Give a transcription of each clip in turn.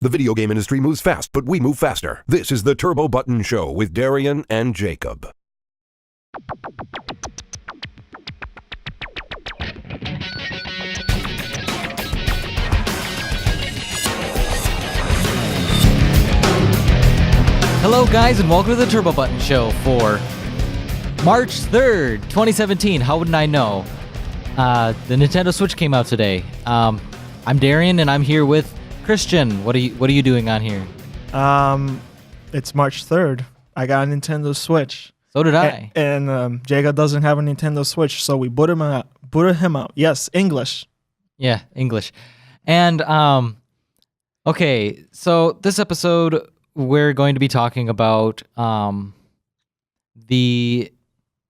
The video game industry moves fast, but we move faster. This is the Turbo Button Show with Darien and Jacob. Hello guys, and welcome to the Turbo Button Show for March 3rd, 2017. How wouldn't I know? The Nintendo Switch came out today. I'm Darien, and I'm here with Christian. What are you doing on here? It's March 3rd. I got a Nintendo Switch. So did I. And Jacob doesn't have a Nintendo Switch, so we booted him out. Yes, English. Yeah, English. And okay, so this episode we're going to be talking about the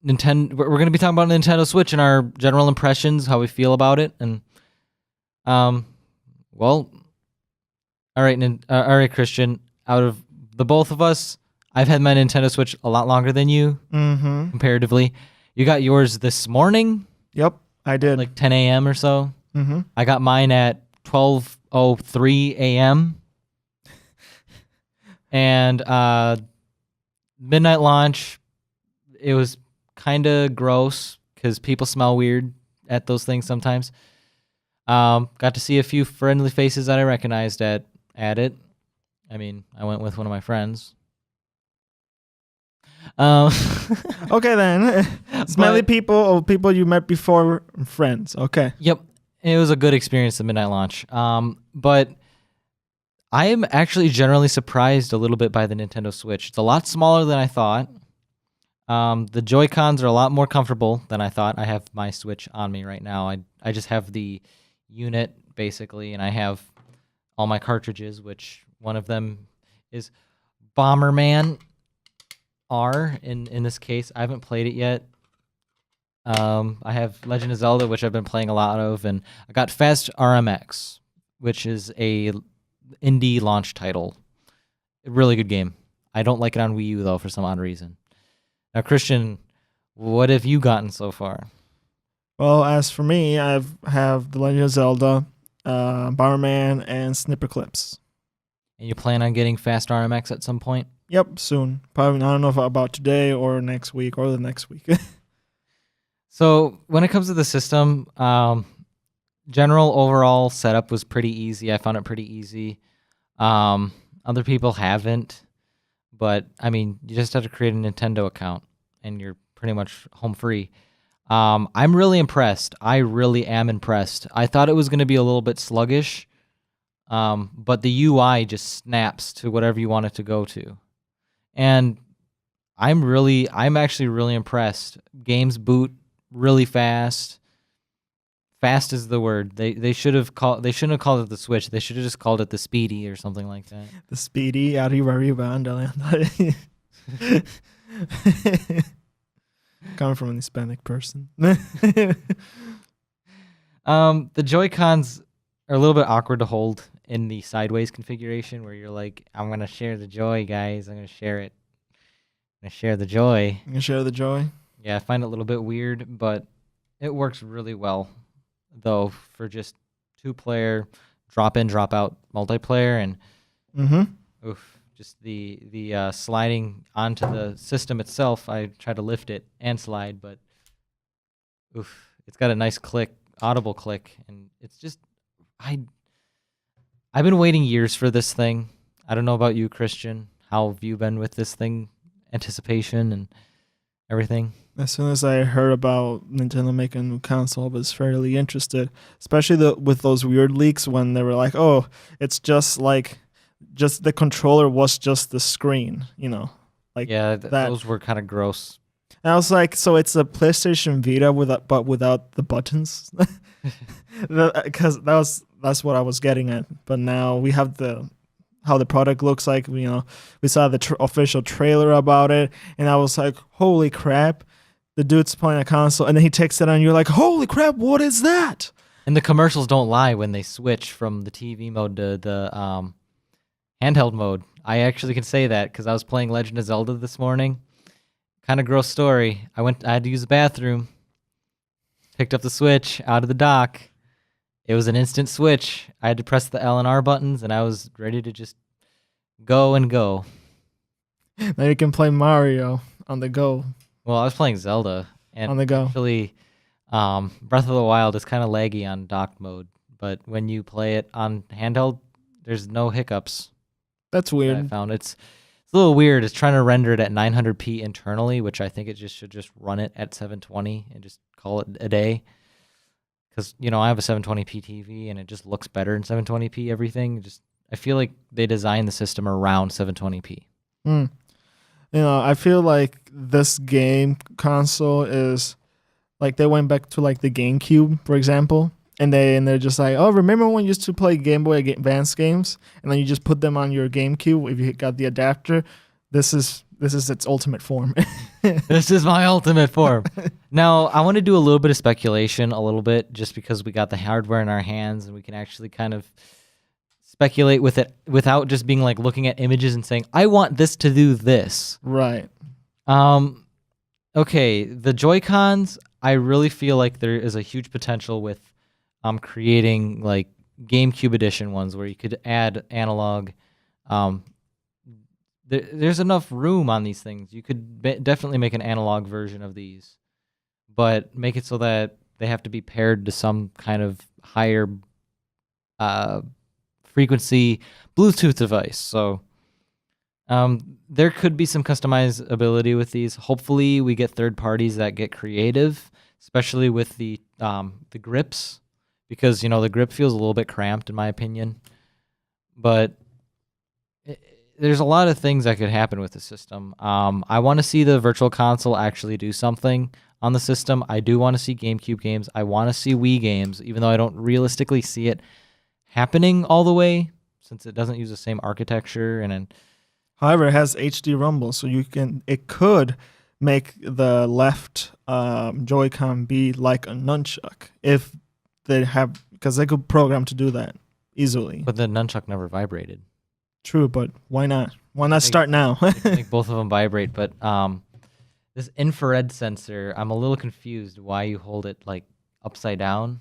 Nintendo. We're going to be talking about Nintendo Switch and our general impressions, how we feel about it, and well, all right, Christian. Out of the both of us, I've had my Nintendo Switch a lot longer than you, comparatively. You got yours this morning? Yep, I did. Like 10 a.m. or so? I got mine at 12:03 a.m. And midnight launch, it was kind of gross because people smell weird at those things sometimes. Got to see a few friendly faces that I recognized at it. I mean, I went with one of my friends. Okay then. Smelly people or people you met before, friends. Okay. Yep. It was a good experience, the midnight launch. But I am actually generally surprised a little bit by the Nintendo Switch. It's a lot smaller than I thought. The Joy-Cons are a lot more comfortable than I thought. I have my Switch on me right now. I just have the unit, basically, and I have all my cartridges, which one of them is Bomberman R in this case. I haven't played it yet. I have Legend of Zelda, which I've been playing a lot of, and I got Fast RMX, which is a indie launch title. A really good game. I don't like it on Wii U, though, for some odd reason. Now, Christian, what have you gotten so far? Well, as for me, I have The Legend of Zelda, Bomberman, and Snipper Clips. And you plan on getting Fast RMX at some point? Yep, soon. Probably, I don't know if about today or next week or the next week. So, when it comes to the system, general overall setup was pretty easy. I found it pretty easy. Other people haven't, but I mean, you just have to create a Nintendo account and you're pretty much home free. I'm really impressed. I really am impressed. I thought it was going to be a little bit sluggish, but the UI just snaps to whatever you want it to go to. And I'm actually really impressed. Games boot really fast. Fast is the word. They shouldn't have called it the Switch. They should have just called it the Speedy or something like that. The Speedy, arriba. Coming from an Hispanic person. The Joy-Cons are a little bit awkward to hold in the sideways configuration where you're like, I'm going to share the joy, guys. I'm going to share it. I'm going to share the joy. You can share the joy? Yeah, I find it a little bit weird, but it works really well, though, for just two-player drop-in, drop-out multiplayer. And just the sliding onto the system itself, I try to lift it and slide, but it's got a nice click, audible click, and it's just I've been waiting years for this thing. I don't know about you, Christian. How have you been with this thing? Anticipation and everything? As soon as I heard about Nintendo making a new console, I was fairly interested, especially with those weird leaks when they were like, oh, it's just the controller was just the screen, like yeah, that. Those were kind of gross. And I was like, so it's a PlayStation Vita but without the buttons, because that's what I was getting at. But now we have how the product looks like. We saw the official trailer about it, and I was like, holy crap! The dude's playing a console, and then he takes it on. And you're like, holy crap! What is that? And the commercials don't lie when they switch from the TV mode to the handheld mode. I actually can say that because I was playing Legend of Zelda this morning. Kind of gross story. I had to use the bathroom, picked up the Switch out of the dock. It was an instant switch. I had to press the L and R buttons, and I was ready to just go and go. Now you can play Mario on the go. Well, I was playing Zelda, and On the go. actually, Breath of the Wild is kind of laggy on docked mode, but when you play it on handheld, there's no hiccups. That's I weird. found it's a little weird. It's trying to render it at 900p internally, which I think it should just run it at 720 and just call it a day. Because I have a 720p TV and it just looks better in 720p. Everything I feel like they designed the system around 720p. I feel like this game console is like they went back to like the GameCube, for example, and they're just like, oh, remember when you used to play Game Boy Advance games, and then you just put them on your GameCube if you got the adapter. This is its ultimate form. This is my ultimate form. Now, I want to do a little bit of speculation, a little bit, just because we got the hardware in our hands and we can actually kind of speculate with it without just being like looking at images and saying, I want this to do this. Right. Okay, the Joy-Cons, I really feel like there is a huge potential with creating like GameCube edition ones where you could add analog. There's enough room on these things. You could definitely make an analog version of these, but make it so that they have to be paired to some kind of higher frequency Bluetooth device. So there could be some customizability with these. Hopefully, we get third parties that get creative, especially with the grips, because the grip feels a little bit cramped in my opinion. But there's a lot of things that could happen with the system. I want to see the Virtual Console actually do something on the system. I do want to see GameCube games. I want to see Wii games, even though I don't realistically see it happening all the way, since it doesn't use the same architecture. However, it has HD rumble, so it could make the left Joy-Con be like a nunchuck if they have, because they could program to do that easily. But the nunchuck never vibrated. True, but why not? Why not start now? Make both of them vibrate, but this infrared sensor, I'm a little confused why you hold it like upside down.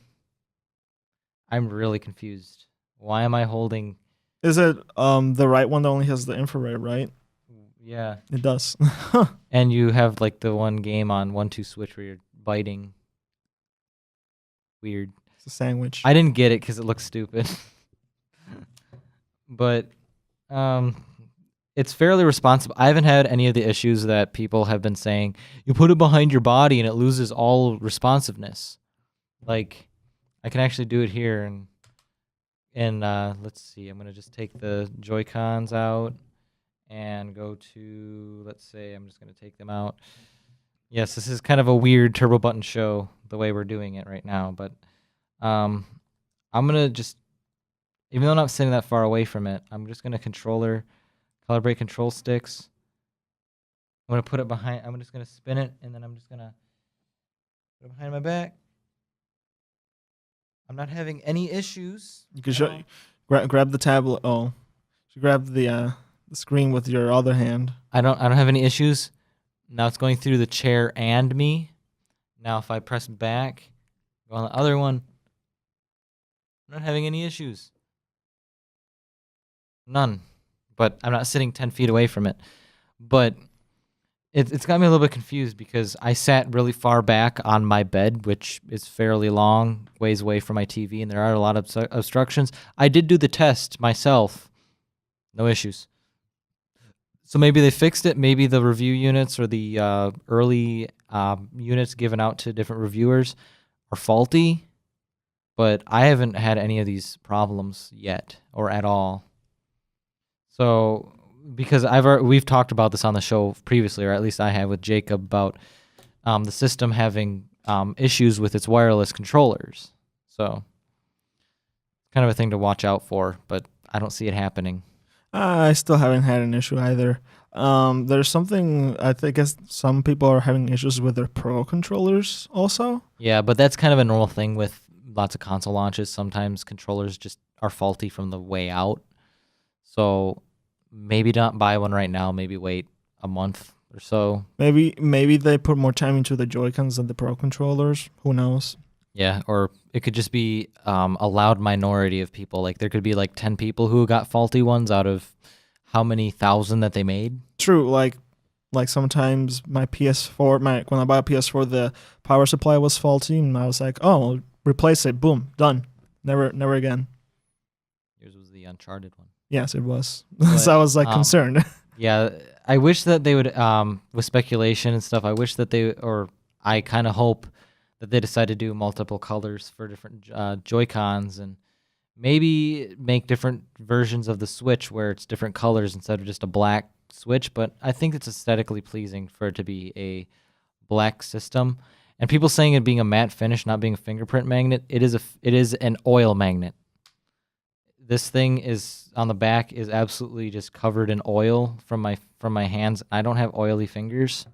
I'm really confused. Why am I holding? Is it the right one that only has the infrared, right? Yeah. It does. And you have like the one game on 1-2 switch where you're biting. Weird. It's a sandwich. I didn't get it because it looks stupid. But it's fairly responsive. I haven't had any of the issues that people have been saying. You put it behind your body and it loses all responsiveness. Like, I can actually do it here, and let's see. I'm gonna just take the Joy-Cons out and go to, let's say, I'm just gonna take them out. Yes, this is kind of a weird turbo button show the way we're doing it right now, but I'm gonna just, even though I'm not sitting that far away from it, I'm just gonna calibrate control sticks. I'm gonna put it behind. I'm just gonna spin it, and then I'm just gonna put it behind my back. I'm not having any issues. You can grab the tablet. Oh, you grab the screen with your other hand. I don't have any issues. Now it's going through the chair and me. Now if I press back, go on the other one. I'm not having any issues. None. But I'm not sitting 10 feet away from it. But it's got me a little bit confused because I sat really far back on my bed, which is fairly long, ways away from my TV, and there are a lot of obstructions. I did do the test myself. No issues. So maybe they fixed it. Maybe the review units or the early units given out to different reviewers are faulty. But I haven't had any of these problems yet or at all. So, because we've talked about this on the show previously, or at least I have with Jacob, about the system having issues with its wireless controllers. So, kind of a thing to watch out for, but I don't see it happening. I still haven't had an issue either. There's something, I guess some people are having issues with their Pro controllers also. Yeah, but that's kind of a normal thing with lots of console launches. Sometimes controllers just are faulty from the way out. So maybe not buy one right now. Maybe wait a month or so. Maybe they put more time into the Joy-Cons than the Pro controllers. Who knows? Yeah, or it could just be a loud minority of people. Like there could be like 10 people who got faulty ones out of how many thousand that they made. True, like sometimes my PS4, when I bought a PS4, the power supply was faulty, and I was like, oh, replace it, boom, done, never again. Yours was the Uncharted one. Yes, it was. But, So I was like concerned. Yeah, I wish that they would, with speculation and stuff, I wish that I kind of hope that they decide to do multiple colors for different Joy-Cons and maybe make different versions of the Switch where it's different colors instead of just a black Switch. But I think it's aesthetically pleasing for it to be a black system. And people saying it being a matte finish, not being a fingerprint magnet, it is an oil magnet. This thing is on the back is absolutely just covered in oil from my hands. I don't have oily fingers,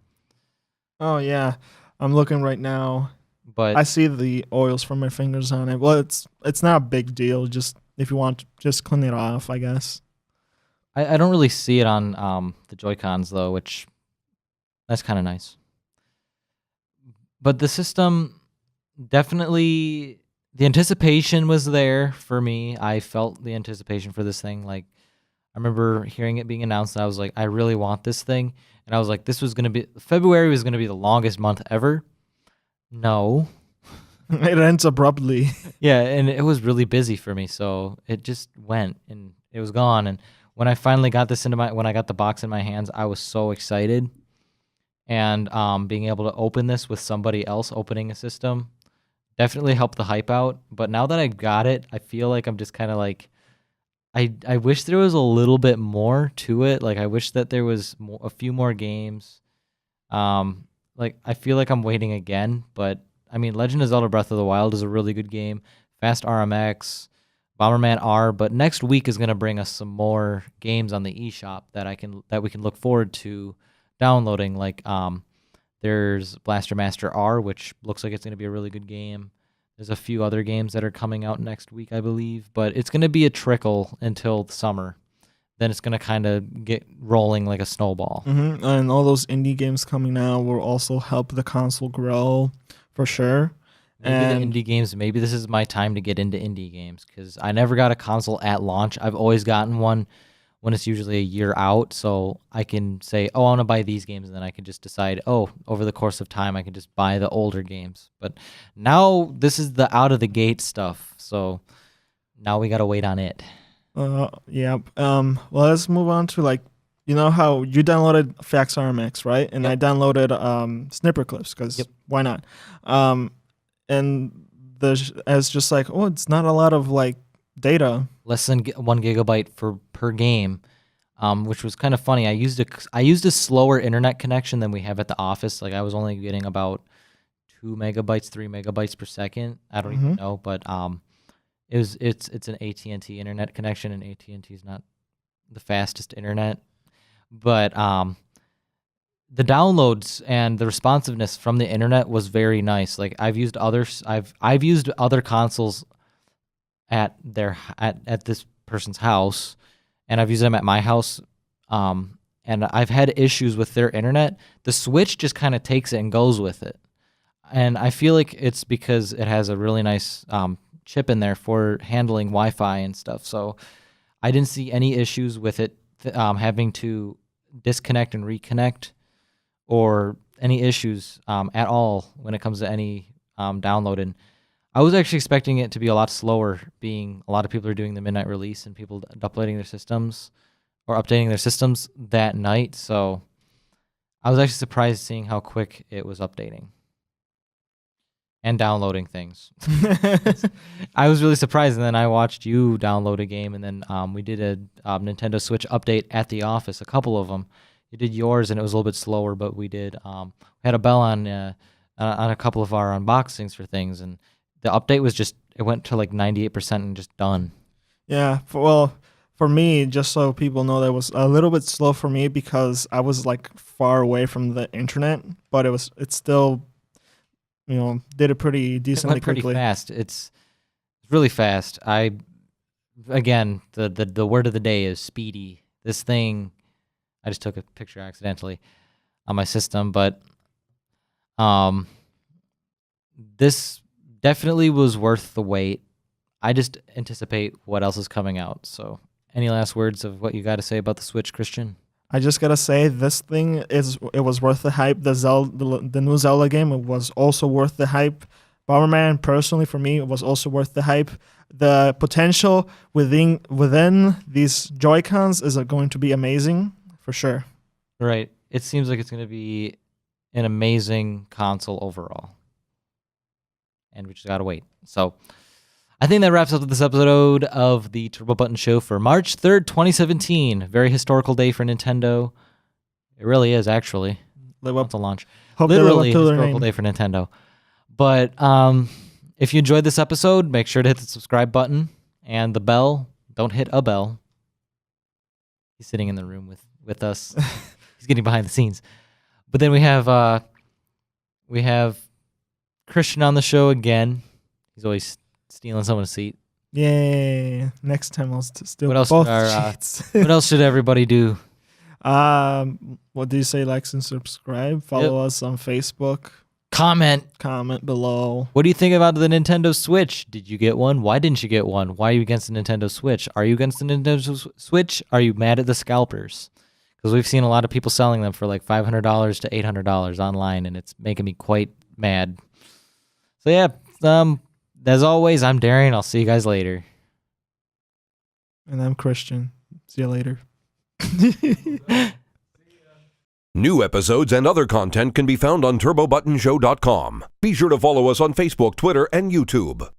Oh yeah, I'm looking right now. but I see the oils from my fingers on it. Well, it's not a big deal. Just if you want to just clean it off, I guess. I don't really see it on the Joy-Cons though, which that's kind of nice. But the system definitely the anticipation was there for me. I felt the anticipation for this thing. Like I remember hearing it being announced, and I was like, I really want this thing. And I was like, February was gonna be the longest month ever. No. It ends abruptly. Yeah, and it was really busy for me, so it just went and it was gone. And when I finally got when I got the box in my hands, I was so excited. And being able to open this with somebody else opening a system definitely helped the hype out. But now that I got it, I feel like I'm just kind of like, I wish there was a little bit more to it. Like I wish that there was a few more games. Like I feel like I'm waiting again, but I mean, Legend of Zelda Breath of the Wild is a really good game. Fast RMX, Bomberman R, but next week is gonna bring us some more games on the eShop that we can look forward to downloading. Like there's Blaster Master R, which looks like it's gonna be a really good game. There's a few other games that are coming out next week, I believe, but it's gonna be a trickle until the summer. Then it's gonna kind of get rolling like a snowball. And all those indie games coming out will also help the console grow, for sure. Maybe And the indie games, maybe this is my time to get into indie games because I never got a console at launch. I've always gotten one when it's usually a year out, so I can say, oh, I want to buy these games, and then I can just decide, oh, over the course of time, I can just buy the older games. But now this is the out of the gate stuff, so now we got to wait on it. yeah. Well, let's move on to like, you know how you downloaded Fax RMX, right? And I downloaded Snipper Clips because why not? And it's just like, oh, it's not a lot of like data. Less than 1 gigabyte per game, which was kind of funny. I used a slower internet connection than we have at the office. Like I was only getting about 2 megabytes, 3 megabytes per second. I don't even know, but it's an AT&T internet connection, and AT&T is not the fastest internet. But the downloads and the responsiveness from the internet was very nice. Like I've used other consoles at this person's house, and I've used them at my house, and I've had issues with their internet. The Switch just kind of takes it and goes with it, and I feel like it's because it has a really nice chip in there for handling Wi-Fi and stuff. So I didn't see any issues with it having to disconnect and reconnect, or any issues at all when it comes to any downloading. I was actually expecting it to be a lot slower, being a lot of people are doing the midnight release and people updating their systems that night. So I was actually surprised seeing how quick it was updating and downloading things. I was really surprised, and then I watched you download a game, and then we did a Nintendo Switch update at the office, a couple of them. You did yours, and it was a little bit slower, but we had a bell on a couple of our unboxings for things, and the update was it went to like 98% and just done. Yeah, for me, just so people know, that was a little bit slow for me because I was like far away from the internet, but it's still, did it pretty decently It went pretty quickly. fast. It's really fast. Again, the word of the day is speedy. This thing, I just took a picture accidentally on my system, but this definitely was worth the wait. I just anticipate what else is coming out. So, any last words of what you got to say about the Switch, Christian? I just gotta say, this thing it was worth the hype. The new Zelda game, it was also worth the hype. Bomberman, personally for me, it was also worth the hype. The potential within these Joy-Cons is going to be amazing for sure. Right. It seems like it's going to be an amazing console overall, and we just gotta wait. So, I think that wraps up this episode of the Turbo Button Show for March 3rd, 2017. Very historical day for Nintendo. It really is, actually. Live up to launch. Hope they live Literally up to their historical name. day for Nintendo. But if you enjoyed this episode, make sure to hit the subscribe button and the bell. Don't hit a bell. He's sitting in the room with us. He's getting behind the scenes. But then we have Christian on the show again. He's always stealing someone's seat. Yay! Next time I'll steal What else both should our, sheets. What else should everybody do? What do you say? Like and subscribe. Follow us on Facebook. Comment. Comment below. What do you think about the Nintendo Switch? Did you get one? Why didn't you get one? Why are you against the Nintendo Switch? Are you against the Nintendo Switch? Are you mad at the scalpers? Because we've seen a lot of people selling them for like $500 to $800 online, and it's making me quite mad. So yeah, as always, I'm Darien. I'll see you guys later. And I'm Christian. See you later. New episodes and other content can be found on TurboButtonShow.com. Be sure to follow us on Facebook, Twitter, and YouTube.